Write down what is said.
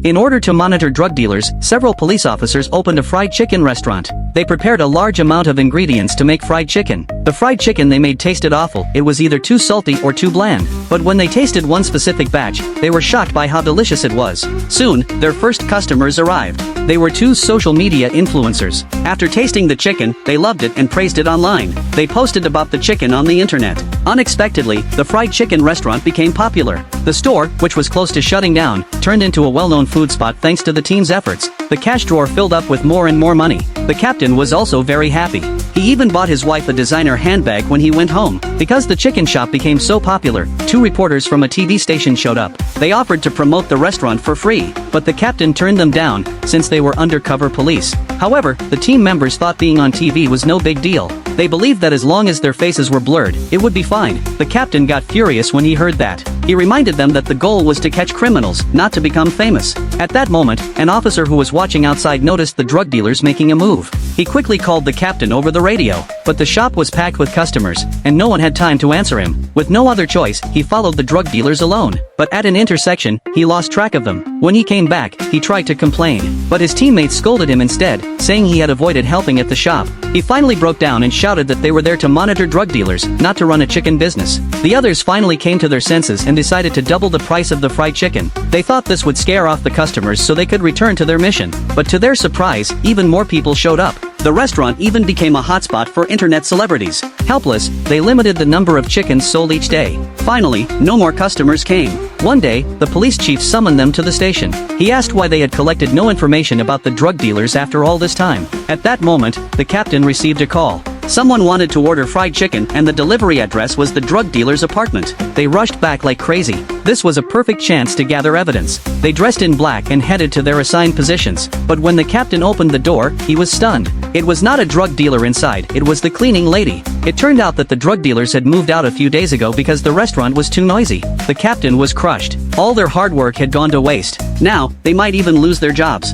In order to monitor drug dealers, several police officers opened a fried chicken restaurant. They prepared a large amount of ingredients to make fried chicken. The fried chicken they made tasted awful. It was either too salty or too bland. But when they tasted one specific batch, they were shocked by how delicious it was. Soon, their first customers arrived. They were two social media influencers. After tasting the chicken, they loved it and praised it online. They posted about the chicken on the internet. Unexpectedly, the fried chicken restaurant became popular. The store, which was close to shutting down, turned into a well-known food spot thanks to the team's efforts. The cash drawer filled up with more and more money. The captain was also very happy. He even bought his wife a designer handbag when he went home. Because the chicken shop became so popular, two reporters from a TV station showed up. They offered to promote the restaurant for free, but the captain turned them down, since they were undercover police. However, the team members thought being on TV was no big deal. They believed that as long as their faces were blurred, it would be fine. The captain got furious when he heard that. He reminded them that the goal was to catch criminals, not to become famous. At that moment, an officer who was watching outside noticed the drug dealers making a move. He quickly called the captain over the radio, but the shop was packed with customers, and no one had time to answer him. With no other choice, he followed the drug dealers alone. But at an intersection, he lost track of them. When he came back, he tried to complain, but his teammates scolded him instead, saying he had avoided helping at the shop. He finally broke down and shouted that they were there to monitor drug dealers, not to run a chicken business. The others finally came to their senses and decided to double the price of the fried chicken. They thought this would scare off the customers so they could return to their mission. But to their surprise, even more people showed up. The restaurant even became a hotspot for internet celebrities. Helpless, they limited the number of chickens sold each day. Finally, no more customers came. One day, the police chief summoned them to the station. He asked why they had collected no information about the drug dealers after all this time. At that moment, the captain received a call. Someone wanted to order fried chicken and the delivery address was the drug dealer's apartment. They rushed back like crazy. This was a perfect chance to gather evidence. They dressed in black and headed to their assigned positions. But when the captain opened the door, he was stunned. It was not a drug dealer inside, it was the cleaning lady. It turned out that the drug dealers had moved out a few days ago because the restaurant was too noisy. The captain was crushed. All their hard work had gone to waste. Now, they might even lose their jobs.